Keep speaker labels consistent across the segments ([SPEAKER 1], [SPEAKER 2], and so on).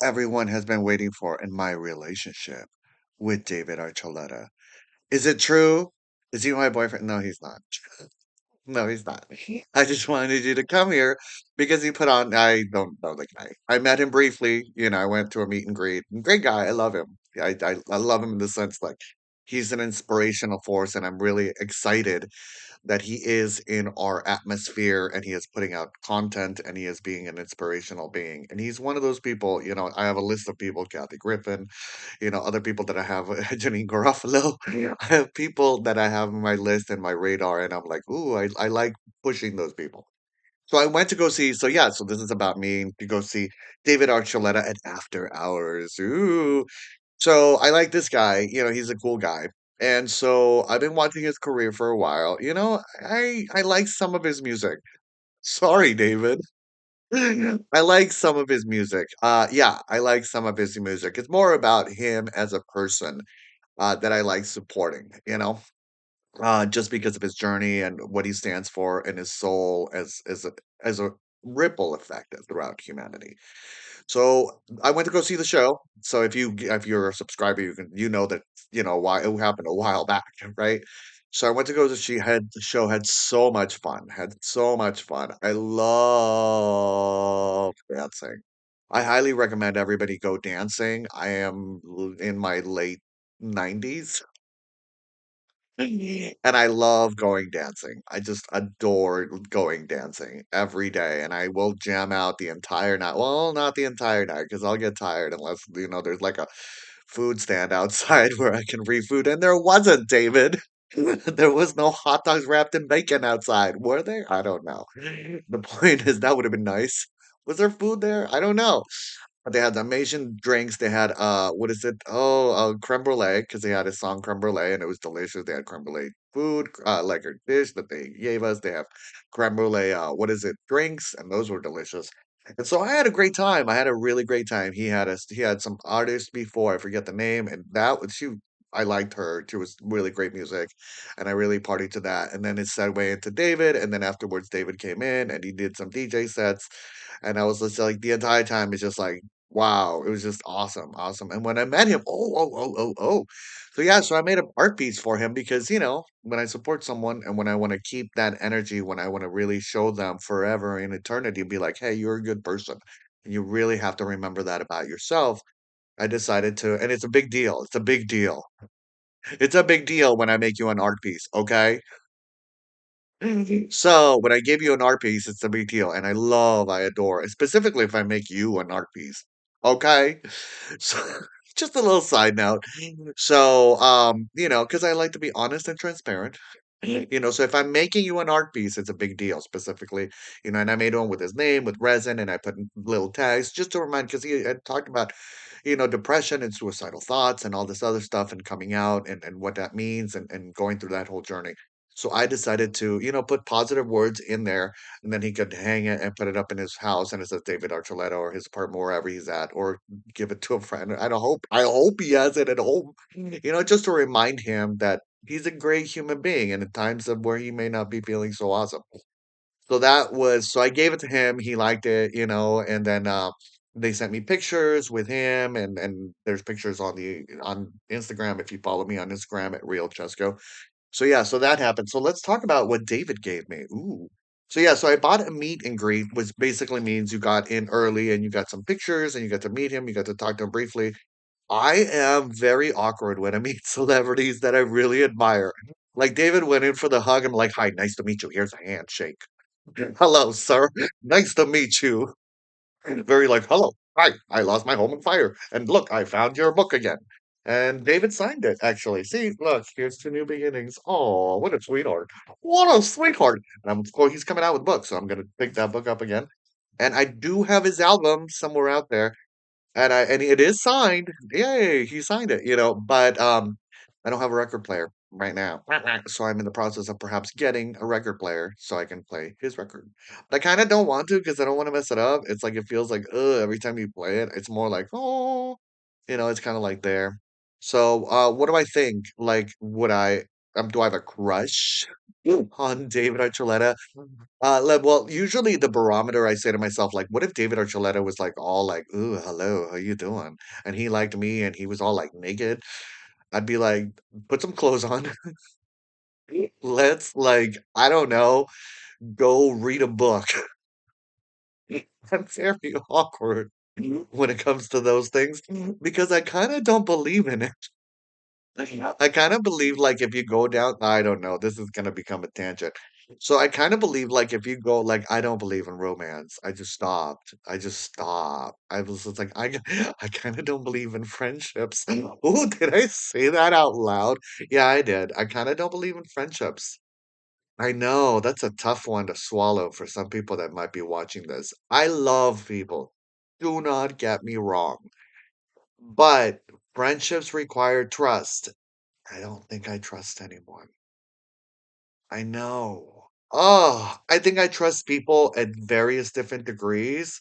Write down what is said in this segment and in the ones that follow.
[SPEAKER 1] everyone has been waiting for in my relationship with David Archuleta. Is it true? Is he my boyfriend? No, he's not. No, he's not. I just wanted you to come here because he put on, I don't know the guy. I met him briefly. I went to a meet and greet. Great guy. I love him. I love him in the sense like he's an inspirational force, and I'm really excited that he is in our atmosphere and he is putting out content and he is being an inspirational being. And he's one of those people, I have a list of people, Kathy Griffin, other people that I have, Janine Garofalo. I have people that I have on my list and my radar, and I'm like, ooh, I like pushing those people. So I went to go see, so yeah, so this is about me to go see David Archuleta at After Hours. Ooh. So I like this guy, he's a cool guy. And so I've been watching his career for a while. I like some of his music. Sorry, David. I like some of his music. Yeah, I like some of his music. It's more about him as a person that I like supporting, just because of his journey and what he stands for and his soul as a ripple effect throughout humanity. So I went to go see the show. So if you're a subscriber, you know that why it happened a while back, right? So I went to go to she had the show had so much fun. Had so much fun. I love dancing. I highly recommend everybody go dancing. I am in my late 90s. And I love going dancing. I just adore going dancing every day, and I will jam out the entire night. Well, not the entire night because I'll get tired unless, there's like a food stand outside where I can free food. And there wasn't, David. There was no hot dogs wrapped in bacon outside. Were there? I don't know. The point is that would have been nice. Was there food there? I don't know. But they had the amazing drinks. They had what is it? Oh, creme brulee because they had a song creme brulee and it was delicious. They had creme brulee food, like a dish that they gave us. They have creme brulee. What is it? Drinks, and those were delicious. And so I had a great time. I had a really great time. He had some artists before I forget the name, and that was she. I liked her. She was really great music, and I really partied to that. And then it segued into David, and then afterwards David came in and he did some DJ sets, and I was just like the entire time it's just like wow, it was just awesome, awesome. And when I met him, oh. So yeah, so I made an art piece for him because, when I support someone and when I want to keep that energy, when I want to really show them forever in eternity, be like, hey, you're a good person. And you really have to remember that about yourself. I decided to, and it's a big deal. It's a big deal. It's a big deal when I make you an art piece, okay? So when I give you an art piece, it's a big deal, and I adore, specifically if I make you an art piece. Okay, so just a little side note. So, because I like to be honest and transparent. So if I'm making you an art piece, it's a big deal, specifically, and I made one with his name, with resin, and I put little tags just to remind, because he had talked about, depression and suicidal thoughts and all this other stuff and coming out and what that means and going through that whole journey. So I decided to, put positive words in there, and then he could hang it and put it up in his house, and it says David Archuleta or his apartment wherever he's at, or give it to a friend. I hope he has it at home, just to remind him that he's a great human being, and at times of where he may not be feeling so awesome. So I gave it to him. He liked it, and then they sent me pictures with him, and there's pictures on Instagram if you follow me on Instagram at Real Chesco. So yeah, so that happened. So let's talk about what David gave me. Ooh. So yeah, so I bought a meet and greet, which basically means you got in early and you got some pictures and you got to meet him, you got to talk to him briefly. I am very awkward when I meet celebrities that I really admire. Like David went in for the hug. I'm like, hi, nice to meet you. Here's a handshake. Hello, sir. Nice to meet you. Very like, hello, hi, I lost my home in fire. And look, I found your book again. And David signed it, actually. See, look, here's to new beginnings. Oh, what a sweetheart. What a sweetheart. And of course, he's coming out with books, so I'm going to pick that book up again. And I do have his album somewhere out there, and it is signed. Yay, he signed it, but I don't have a record player right now. So I'm in the process of perhaps getting a record player so I can play his record. But I kind of don't want to because I don't want to mess it up. It's like it feels like ugh, every time you play it, it's more like it's kind of like there. So what do I think? Like, would I do I have a crush on David Archuleta? Well, usually the barometer I say to myself, like, what if David Archuleta was like all like, "Ooh, hello, how you doing?" And he liked me, and he was all like naked. I'd be like, put some clothes on. Let's like, I don't know, go read a book. I'm very awkward when it comes to those things because I kind of don't believe in it. I kind of believe like if you go down, I don't know, this is gonna become a tangent. So I kind of believe like if you go like I don't believe in romance. I just stopped. I just stopped. I was just like I kind of don't believe in friendships. Oh, did I say that out loud? Yeah, I did. I kind of don't believe in friendships. I know that's a tough one to swallow for some people that might be watching this. I love people. Do not get me wrong. But friendships require trust. I don't think I trust anyone. I know. Oh, I think I trust people at various different degrees.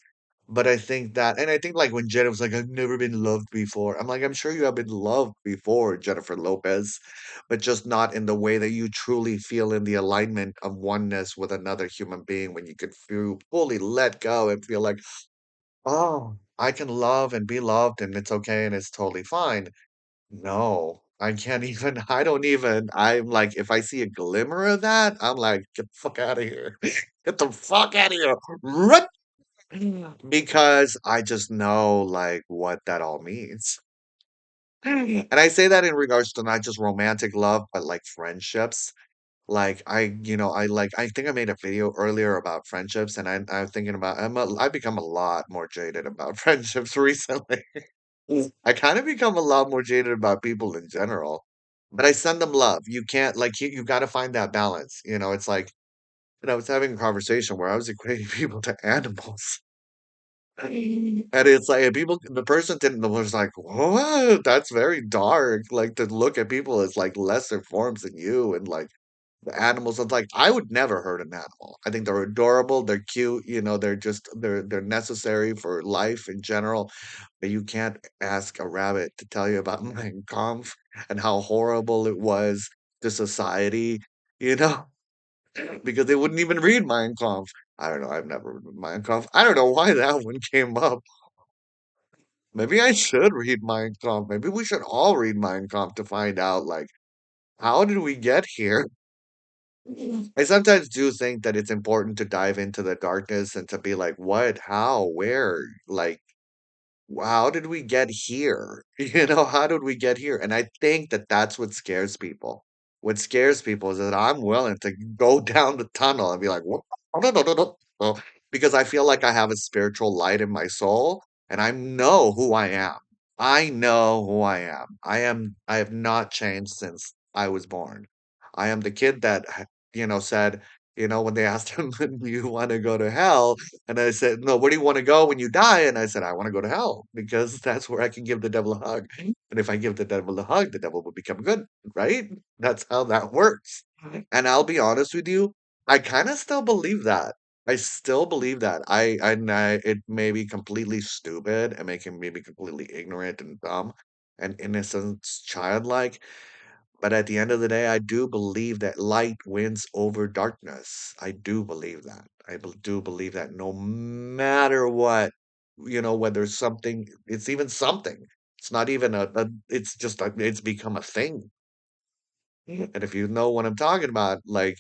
[SPEAKER 1] But I think that, and I think like when Jenna was like, I've never been loved before. I'm like, I'm sure you have been loved before, Jennifer Lopez, but just not in the way that you truly feel in the alignment of oneness with another human being when you could feel fully let go and feel like, oh, I can love and be loved and it's okay and it's totally fine. No, I can't even I don't even I'm like, if I see a glimmer of that, I'm like, "Get the fuck out of here. Get the fuck out of here. Run!" Because I just know, like, what that all means. And I say that in regards to not just romantic love, but, like, friendships. Like, I think I made a video earlier about friendships, and I'm thinking about I've become a lot more jaded about friendships recently. I kind of become a lot more jaded about people in general, but I send them love. You can't like you got to find that balance. It's like, I was having a conversation where I was equating people to animals. And it's like and people the person didn't was like, "What? That's very dark." Like to look at people as like lesser forms than you and like the animals. It's like I would never hurt an animal. I think they're adorable, they're cute, they're necessary for life in general. But you can't ask a rabbit to tell you about Mein Kampf and how horrible it was to society, you know, because they wouldn't even read Mein Kampf. I don't know. I've never read Mein Kampf. I don't know why that one came up. Maybe I should read Mein Kampf. Maybe we should all read Mein Kampf to find out, like, how did we get here? I sometimes do think that it's important to dive into the darkness and to be like, what, how, where? Like, how did we get here? How did we get here? And I think that that's what scares people. What scares people is that I'm willing to go down the tunnel and be like, "What?" Because I feel like I have a spiritual light in my soul and I know who I am. I know who I am. I have not changed since I was born. I am the kid that, said, when they asked him, "Do you want to go to hell?" And I said, "No, where do you want to go when you die?" And I said, "I want to go to hell because that's where I can give the devil a hug. And if I give the devil a hug, the devil will become good, right? That's how that works." And I'll be honest with you, I kind of still believe that. I still believe that. It may be completely stupid and making me be completely ignorant and dumb and innocent, childlike. But at the end of the day, I do believe that light wins over darkness. I do believe that. Do believe that no matter what, whether something, it's even something. It's not even it's just, it's become a thing. And if you know what I'm talking about, like,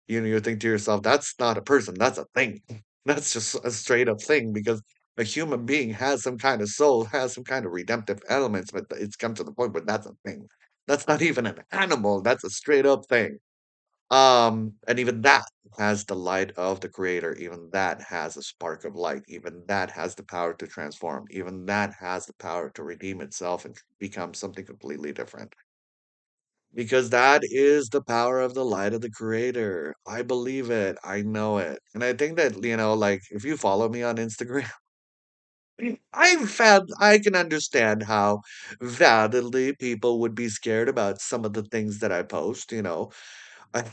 [SPEAKER 1] you think to yourself, that's not a person, that's a thing. That's just a straight up thing because a human being has some kind of soul, has some kind of redemptive elements, but it's come to the point where that's a thing. That's not even an animal, that's a straight up thing. And even that has the light of the creator, even that has a spark of light, even that has the power to transform, even that has the power to redeem itself and become something completely different. Because that is the power of the light of the creator. I believe it. I know it. And I think that, like if you follow me on Instagram, I can understand how validly people would be scared about some of the things that I post. I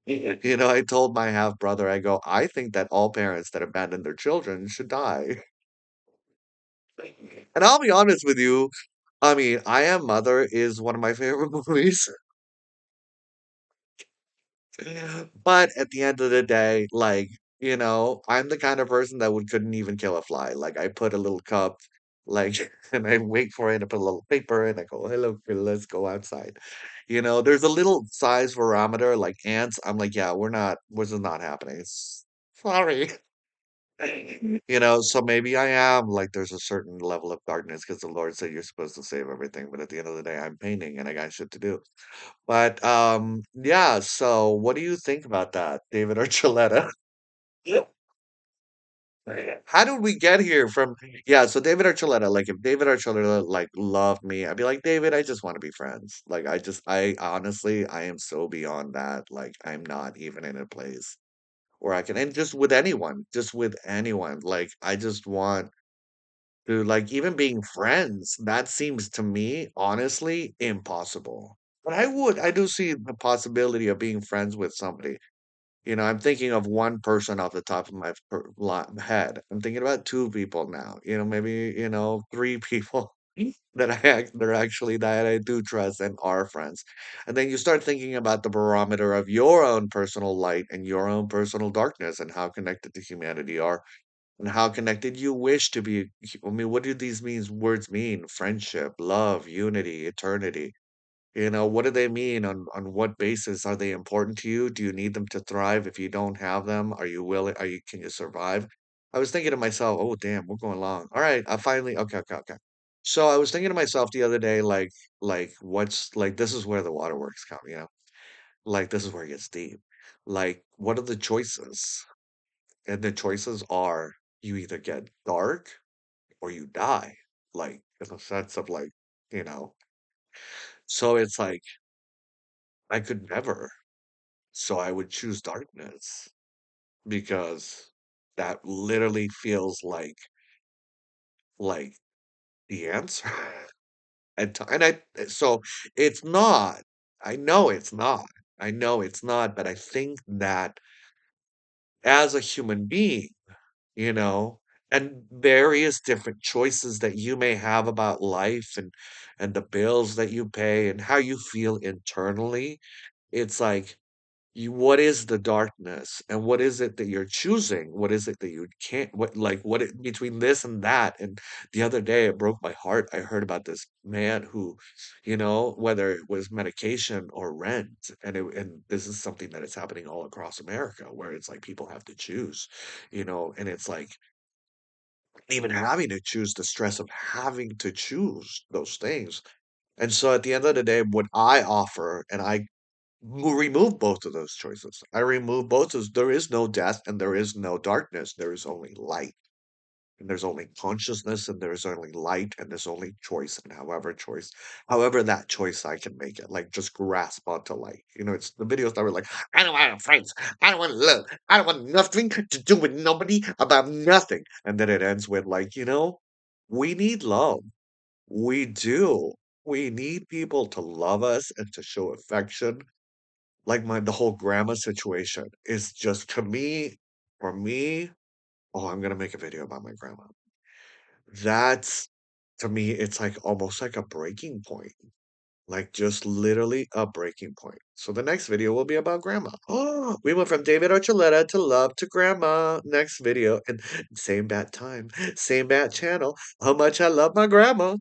[SPEAKER 1] I told my half brother, I go, I think that all parents that abandon their children should die. And I'll be honest with you, I mean, I Am Mother is one of my favorite movies. But at the end of the day, like, I'm the kind of person that couldn't even kill a fly. Like, I put a little cup, like, and I wait for it to put a little paper, and I go, "Hello, let's go outside." There's a little size parameter, like ants. I'm like, yeah, this is not happening. Sorry. So maybe I am like there's a certain level of darkness because the Lord said you're supposed to save everything, but at the end of the day, I'm painting and I got shit to do. But yeah, so what do you think about that, David Archuleta? Yeah. How did we get here from so David Archuleta, like if David Archuleta like loved me, I'd be like, David, I just want to be friends. Like I honestly I am so beyond that. Like I'm not even in a place where I can and just with anyone. Like I just want to like even being friends, that seems to me honestly impossible. But I do see the possibility of being friends with somebody. I'm thinking of one person off the top of my head. I'm thinking about two people now. Maybe, three people that are actually that I do trust and are friends. And then you start thinking about the barometer of your own personal light and your own personal darkness and how connected to humanity are and how connected you wish to be. I mean, what do these words mean? Friendship, love, unity, eternity. What do they mean? On what basis are they important to you? Do you need them to thrive? If you don't have them, are you willing? Can you survive? I was thinking to myself, oh damn, we're going long. All right, I finally okay, okay, okay. So I was thinking to myself the other day, like what's like this is where the waterworks come. Like this is where it gets deep. Like, what are the choices? And the choices are you either get dark or you die. Like in the sense of like, you know. So it's like I could never. So I would choose darkness because that literally feels like the answer. So it's not. I know it's not. I know it's not, but I think that as a human being, you know, and various different choices that you may have about life and the bills that you pay and how you feel internally, it's like what is the darkness and what is it that you're choosing? What is it that you can't between this and that? And the other day it broke my heart. I heard about this man who, whether it was medication or rent, and this is something that is happening all across America where it's like people have to choose, and it's like even having to choose the stress of having to choose those things. And so at the end of the day, what I offer, and I remove both of those choices. I remove both of there is no death and there is no darkness. There is only light. And there's only consciousness and there's only light and there's only choice and however that choice I can make it. Like just grasp onto light. It's the videos that were like, I don't want friends. I don't want love. I don't want nothing to do with nobody about nothing. And then it ends with like, we need love. We do. We need people to love us and to show affection like the whole grandma situation is just to me, for me, oh, I'm gonna make a video about my grandma. That's to me, it's like almost like a breaking point. Like just literally a breaking point. So the next video will be about grandma. Oh, we went from David Archuleta to love to grandma. Next video and same bat time, same bat channel. How much I love my grandma.